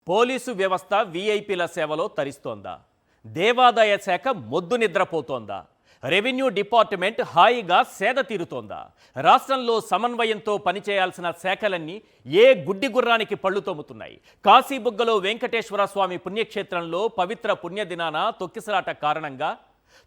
Police వ్యవస్థ వీఐపీల సేవలో తరిస్తోందా? దేవాదాయ శాఖ మొద్దు నిద్రపోతోందా? రెవెన్యూ డిపార్ట్మెంట్ హాయిగా సేద తీరుతోందా? రాష్ట్రంలో సమన్వయంతో పనిచేయాల్సిన శాఖలన్నీ ఏ గుడ్డి గుర్రానికి పళ్ళు తోముతున్నాయి? కాశీబుగ్గలో వెంకటేశ్వర స్వామి పుణ్యక్షేత్రంలో పవిత్ర పుణ్యదినాన తొక్కిసలాట కారణంగా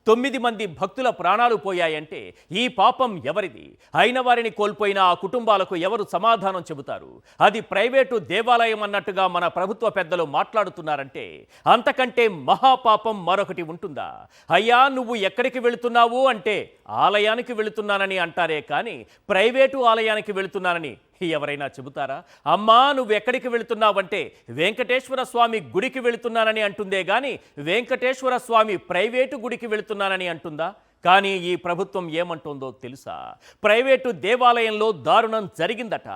9 మంది భక్తుల ప్రాణాలు పోయాయంటే ఈ పాపం ఎవరిది? అయిన వారిని కోల్పోయిన ఆ కుటుంబాలకు ఎవరు సమాధానం చెబుతారు? అది ప్రైవేటు దేవాలయం అన్నట్టుగా మన ప్రభుత్వ పెద్దలు మాట్లాడుతున్నారంటే అంతకంటే మహాపాపం మరొకటి ఉంటుందా? అయ్యా నువ్వు ఎక్కడికి వెళుతున్నావు అంటే ఆలయానికి వెళుతున్నానని అంటారే కానీ ప్రైవేటు ఆలయానికి వెళుతున్నానని ఎవరైనా చెబుతారా? అమ్మా నువ్వు ఎక్కడికి వెళుతున్నావంటే వెంకటేశ్వర స్వామి గుడికి వెళుతున్నానని అంటుందే గాని వెంకటేశ్వర స్వామి ప్రైవేటు గుడికి వెళుతున్నానని అంటుందా? కానీ ఈ ప్రభుత్వం ఏమంటుందో తెలుసా? ప్రైవేటు దేవాలయంలో దారుణం జరిగిందట,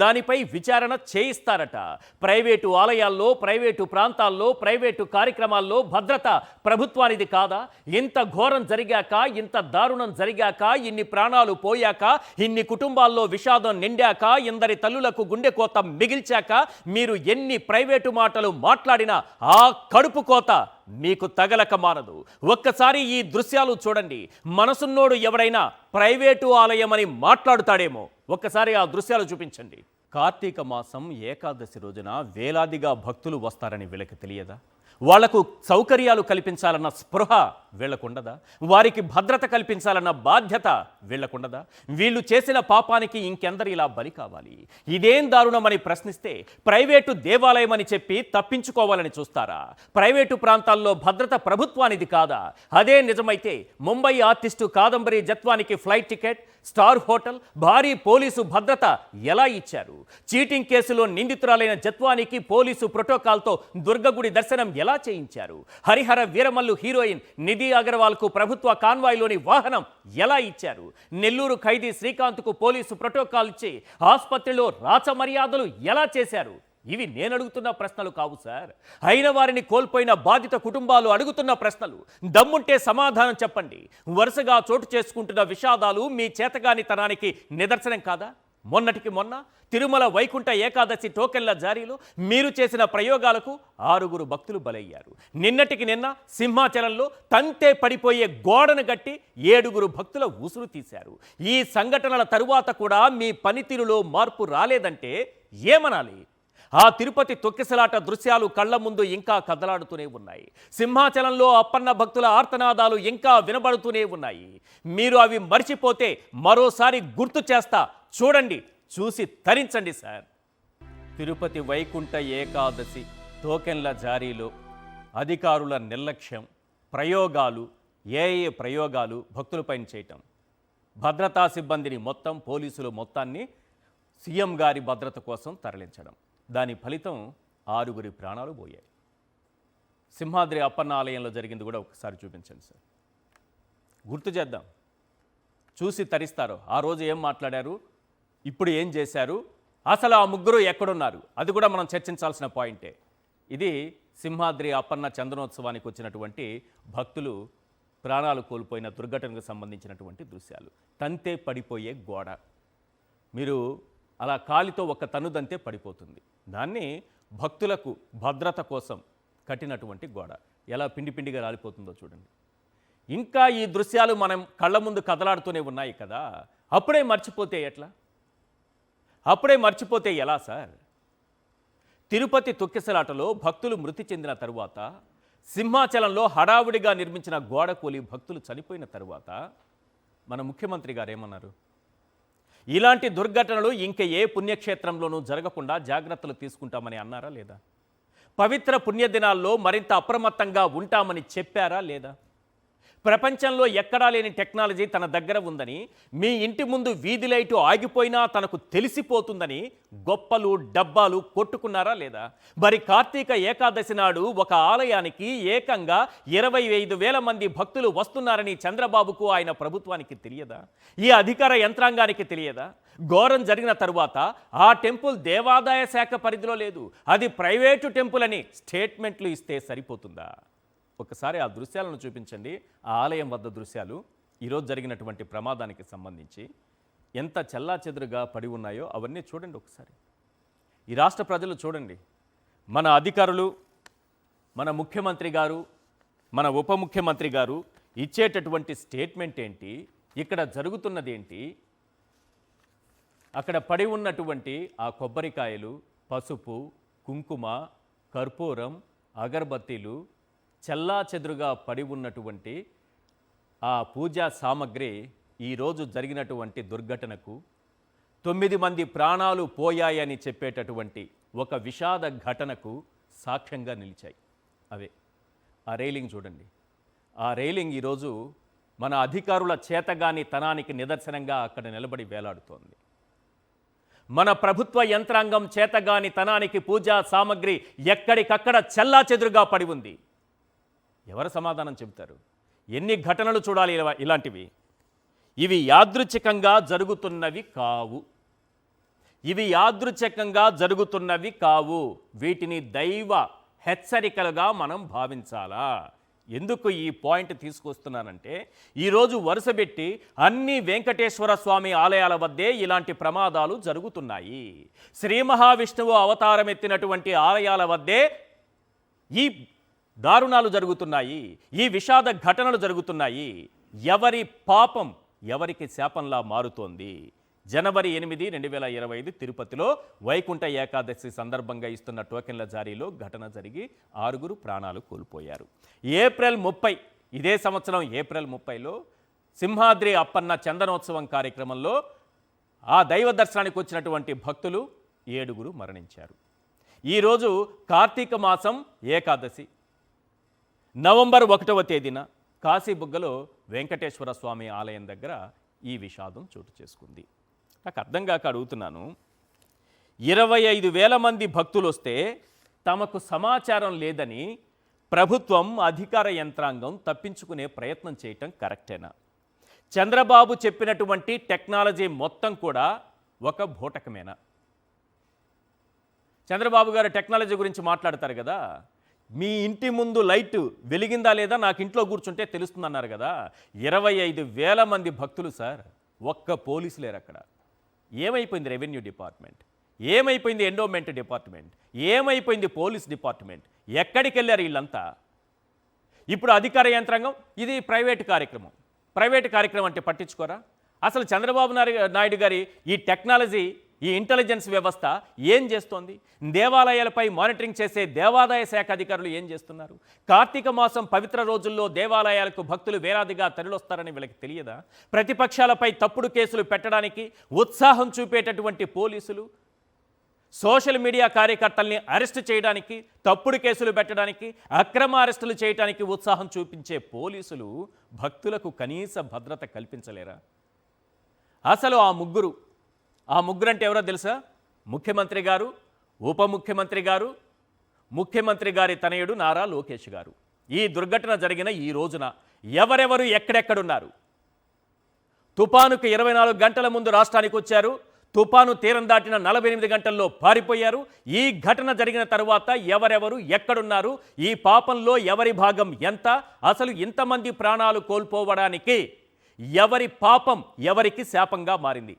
దానిపై విచారణ చేయిస్తారట. ప్రైవేటు ఆలయాల్లో, ప్రైవేటు ప్రాంతాల్లో, ప్రైవేటు కార్యక్రమాల్లో భద్రత ప్రభుత్వానిది కాదా? ఇంత ఘోరం జరిగాక, ఇంత దారుణం జరిగాక, ఇన్ని ప్రాణాలు పోయాక, ఇన్ని కుటుంబాల్లో విషాదం నిండాక, ఇందరి తల్లులకు గుండెకోత మిగిల్చాక మీరు ఎన్ని ప్రైవేటు మాటలు మాట్లాడినా ఆ కడుపు కోత మీకు తగలక మానదు. ఒక్కసారి ఈ దృశ్యాలు చూడండి. మనసున్నోడు ఎవడైనా ప్రైవేటు ఆలయమని మాట్లాడుతాడేమో. ఒక్కసారి ఆ దృశ్యాలు చూపించండి. కార్తీక మాసం ఏకాదశి రోజున వేలాదిగా భక్తులు వస్తారని వీళ్ళకి తెలియదా? వాళ్లకు సౌకర్యాలు కల్పించాలన్న స్పృహ వీళ్ళకుండదా? వారికి భద్రత కల్పించాలన్న బాధ్యత వీళ్ళకుండదా? వీళ్ళు చేసిన పాపానికి ఇంకెందరు ఇలా బలి కావాలి? ఇదేం దారుణమని ప్రశ్నిస్తే ప్రైవేటు దేవాలయం అని చెప్పి తప్పించుకోవాలని చూస్తారా? ప్రైవేటు ప్రాంతాల్లో భద్రత ప్రభుత్వానిది కాదా? అదే నిజమైతే ముంబై ఆర్టిస్టు కాదంబరి జత్వానికి ఫ్లైట్ టికెట్, స్టార్ హోటల్, భారీ పోలీసు భద్రత ఎలా ఇచ్చారు? చీటింగ్ కేసులో నిందితురాలైన జత్వానికి పోలీసు ప్రోటోకాల్తో దుర్గగుడి దర్శనం ఎలా చేయించారు? హరిహర వీరమల్లు హీరోయిన్ నిధి అగర్వాల్కు ప్రభుత్వ కాన్వాయ్లోని వాహనం ఎలా ఇచ్చారు? నెల్లూరు ఖైదీ శ్రీకాంత్కు పోలీసు ప్రోటోకాల్ ఇచ్చి ఆసుపత్రిలో రాచ మర్యాదలు ఎలా చేశారు? ఇవి నేను అడుగుతున్న ప్రశ్నలు కావు సార్. అయిన వారిని కోల్పోయిన బాధిత కుటుంబాలు అడుగుతున్న ప్రశ్నలు. దమ్ముంటే సమాధానం చెప్పండి. వరుసగా చోటు చేసుకుంటున్న విషాదాలు మీ చేతగానితనానికి నిదర్శనం కాదా? మొన్నటికి మొన్న తిరుమల వైకుంఠ ఏకాదశి టోకెన్ల జారీలో మీరు చేసిన ప్రయోగాలకు 6 భక్తులు బలయ్యారు. నిన్నటికి నిన్న సింహాచలంలో తంతే పడిపోయే గోడను గట్టి 7 భక్తుల ఉసురు తీశారు. ఈ సంఘటనల తరువాత కూడా మీ పనితీరులో మార్పు రాలేదంటే ఏమనాలి? ఆ తిరుపతి తొక్కిసలాట దృశ్యాలు కళ్ల ముందు ఇంకా కదలాడుతూనే ఉన్నాయి. సింహాచలంలో అప్పన్న భక్తుల ఆర్తనాదాలు ఇంకా వినబడుతూనే ఉన్నాయి. మీరు అవి మర్చిపోతే మరోసారి గుర్తు చేస్తా, చూడండి, చూసి తరించండి సార్. తిరుపతి వైకుంఠ ఏకాదశి టోకెన్ల జారీలో అధికారుల నిర్లక్ష్యం, ప్రయోగాలు, ఏ ప్రయోగాలు భక్తులపైన చేయటం, భద్రతా సిబ్బందిని మొత్తం పోలీసులు మొత్తాన్ని సీఎం గారి భద్రత కోసం తరలించడం, దాని ఫలితం 6 ప్రాణాలు పోయాయి. సింహాద్రి అప్పన్న ఆలయంలో జరిగింది కూడా ఒకసారి చూపించండి సార్. గుర్తు చేద్దాం, చూసి తరిస్తారు. ఆ రోజు ఏం మాట్లాడారు, ఇప్పుడు ఏం చేశారు, అసలు ఆ ముగ్గురు ఎక్కడున్నారు, అది కూడా మనం చర్చించాల్సిన పాయింటే. ఇది సింహాద్రి అప్పన్న చందనోత్సవానికి వచ్చినటువంటి భక్తులు ప్రాణాలు కోల్పోయిన దుర్ఘటనకు సంబంధించినటువంటి దృశ్యాలు. తంతే పడిపోయే గోడ, మీరు అలా కాలితో ఒక తన్నుదంతే పడిపోతుంది. దాన్ని భక్తులకు భద్రత కోసం కట్టినటువంటి గోడ ఎలా పిండి పిండిగా రాలిపోతుందో చూడండి. ఇంకా ఈ దృశ్యాలు మనం కళ్ళ ముందు కదలాడుతూనే ఉన్నాయి కదా. అప్పుడే మర్చిపోతే ఎట్లా? అప్పుడే మర్చిపోతే ఎలా సార్? తిరుపతి తొక్కిసలాటలో భక్తులు మృతి చెందిన తరువాత, సింహాచలంలో హడావుడిగా నిర్మించిన గోడ కూలి భక్తులు చనిపోయిన తరువాత మన ముఖ్యమంత్రి గారు ఏమన్నారు? ఇలాంటి దుర్ఘటనలు ఇంక ఏ పుణ్యక్షేత్రంలోనూ జరగకుండా జాగ్రత్తలు తీసుకుంటామని అన్నారా లేదా? పవిత్ర పుణ్యదినాల్లో మరింత అప్రమత్తంగా ఉంటామని చెప్పారా లేదా? ప్రపంచంలో ఎక్కడా లేని టెక్నాలజీ తన దగ్గర ఉందని, మీ ఇంటి ముందు వీధి లైటు ఆగిపోయినా తనకు తెలిసిపోతుందని గొప్పలు డబ్బాలు కొట్టుకున్నారా లేదా? మరి కార్తీక ఏకాదశి నాడు ఒక ఆలయానికి ఏకంగా 25,000 మంది భక్తులు వస్తున్నారని చంద్రబాబుకు, ఆయన ప్రభుత్వానికి తెలియదా? ఈ అధికార యంత్రాంగానికి తెలియదా? ఘోరం జరిగిన తరువాత ఆ టెంపుల్ దేవాదాయ శాఖ పరిధిలో లేదు, అది ప్రైవేటు టెంపుల్ అని స్టేట్మెంట్లు ఇస్తే సరిపోతుందా? ఒకసారి ఆ దృశ్యాలను చూపించండి. ఆ ఆలయం వద్ద దృశ్యాలు ఈరోజు జరిగినటువంటి ప్రమాదానికి సంబంధించి ఎంత చెల్లాచెదురుగా పడి ఉన్నాయో అవన్నీ చూడండి ఒకసారి. ఈ రాష్ట్ర ప్రజలు చూడండి. మన అధికారులు, మన ముఖ్యమంత్రి గారు, మన ఉప ముఖ్యమంత్రి గారు ఇచ్చేటటువంటి స్టేట్మెంట్ ఏంటి, ఇక్కడ జరుగుతున్నది ఏంటి, అక్కడ పడి ఉన్నటువంటి ఆ కొబ్బరికాయలు, పసుపు, కుంకుమ, కర్పూరం, అగరబత్తీలు, చెల్లాచెదురుగా పడి ఉన్నటువంటి ఆ పూజా సామగ్రి ఈరోజు జరిగినటువంటి దుర్ఘటనకు 9 మంది ప్రాణాలు పోయాయని చెప్పేటటువంటి ఒక విషాద ఘటనకు సాక్ష్యంగా నిలిచాయి. అవే ఆ రైలింగ్ చూడండి. ఆ రైలింగ్ ఈరోజు మన అధికారుల చేతగాని తనానికి నిదర్శనంగా అక్కడ నిలబడి వేలాడుతోంది. మన ప్రభుత్వ యంత్రాంగం చేతగాని తనానికి పూజా సామగ్రి ఎక్కడికక్కడ చెల్లాచెదురుగా పడి ఉంది. ఎవరు సమాధానం చెబుతారు? ఎన్ని ఘటనలు చూడాలి ఇలాంటివి? ఇవి యాదృచ్ఛికంగా జరుగుతున్నవి కావు. ఇవి యాదృచ్ఛికంగా జరుగుతున్నవి కావు. వీటిని దైవ హెచ్చరికలుగా మనం భావించాలా? ఎందుకు ఈ పాయింట్ తీసుకొస్తున్నానంటే, ఈరోజు వరుసపెట్టి అన్ని వెంకటేశ్వర స్వామి ఆలయాల వద్దే ఇలాంటి ప్రమాదాలు జరుగుతున్నాయి. శ్రీ మహావిష్ణువు అవతారం ఎత్తినటువంటి ఆలయాల వద్దే ఈ దారుణాలు జరుగుతున్నాయి, ఈ విషాద ఘటనలు జరుగుతున్నాయి. ఎవరి పాపం ఎవరికి శాపంలా మారుతోంది? జనవరి 8, 2025 తిరుపతిలో వైకుంఠ ఏకాదశి సందర్భంగా ఇస్తున్న టోకెన్ల జారీలో ఘటన జరిగి 6 ప్రాణాలు కోల్పోయారు. ఏప్రిల్ 30 ఇదే సంవత్సరం ఏప్రిల్ 30లో సింహాద్రి అప్పన్న చందనోత్సవం కార్యక్రమంలో ఆ దైవ దర్శనానికి వచ్చినటువంటి భక్తులు 7 మరణించారు. ఈరోజు కార్తీక మాసం ఏకాదశి, నవంబర్ 1వ తేదీన కాశీబుగ్గలో వెంకటేశ్వర స్వామి ఆలయం దగ్గర ఈ విషాదం చోటు చేసుకుంది. నాకు అర్థం కాక అడుగుతున్నాను, 25,000 మంది భక్తులు వస్తే తమకు సమాచారం లేదని ప్రభుత్వం, అధికార యంత్రాంగం తప్పించుకునే ప్రయత్నం చేయటం కరెక్టేనా? చంద్రబాబు చెప్పినటువంటి టెక్నాలజీ మొత్తం కూడా ఒక బూటకమేనా? చంద్రబాబు గారు టెక్నాలజీ గురించి మాట్లాడతారు కదా, మీ ఇంటి ముందు లైట్ వెలిగిందా లేదా నాకు ఇంట్లో కూర్చుంటే తెలుస్తుందన్నారు కదా. 25,000 మంది భక్తులు సార్, ఒక్క పోలీసు లేరు అక్కడ. ఏమైపోయింది రెవెన్యూ డిపార్ట్మెంట్? ఏమైపోయింది ఎండోమెంట్ డిపార్ట్మెంట్? ఏమైపోయింది పోలీస్ డిపార్ట్మెంట్? ఎక్కడికి వెళ్ళారు వీళ్ళంతా? ఇప్పుడు అధికార యంత్రాంగం ఇది ప్రైవేటు కార్యక్రమం అంటే పట్టించుకోరా? అసలు చంద్రబాబు నాయుడు గారి ఈ టెక్నాలజీ, ఈ ఇంటెలిజెన్స్ వ్యవస్థ ఏం చేస్తోంది? దేవాలయాలపై మానిటరింగ్ చేసే దేవాదాయ శాఖ అధికారులు ఏం చేస్తున్నారు? కార్తీక మాసం పవిత్ర రోజుల్లో దేవాలయాలకు భక్తులు వేలాదిగా తరలివస్తారని వీళ్ళకి తెలియదా? ప్రతిపక్షాలపై తప్పుడు కేసులు పెట్టడానికి ఉత్సాహం చూపేటటువంటి పోలీసులు, సోషల్ మీడియా కార్యకర్తల్ని అరెస్టు చేయడానికి, తప్పుడు కేసులు పెట్టడానికి, అక్రమ అరెస్టులు చేయడానికి ఉత్సాహం చూపించే పోలీసులు భక్తులకు కనీస భద్రత కల్పించలేరా? అసలు ఆ ముగ్గురు అంటే ఎవరో తెలుసా? ముఖ్యమంత్రి గారు, ఉప ముఖ్యమంత్రి గారు, ముఖ్యమంత్రి గారి తనయుడు నారా లోకేష్ గారు. ఈ దుర్ఘటన జరిగిన ఈ రోజున ఎవరెవరు ఎక్కడెక్కడున్నారు? తుపానుకు 24 గంటల ముందు రాష్ట్రానికి వచ్చారు. తుపాను తీరం దాటిన 48 గంటల్లో పారిపోయారు. ఈ ఘటన జరిగిన తరువాత ఎవరెవరు ఎక్కడున్నారు? ఈ పాపంలో ఎవరి భాగం ఎంత? అసలు ఇంతమంది ప్రాణాలు కోల్పోవడానికి ఎవరి పాపం ఎవరికి శాపంగా మారింది?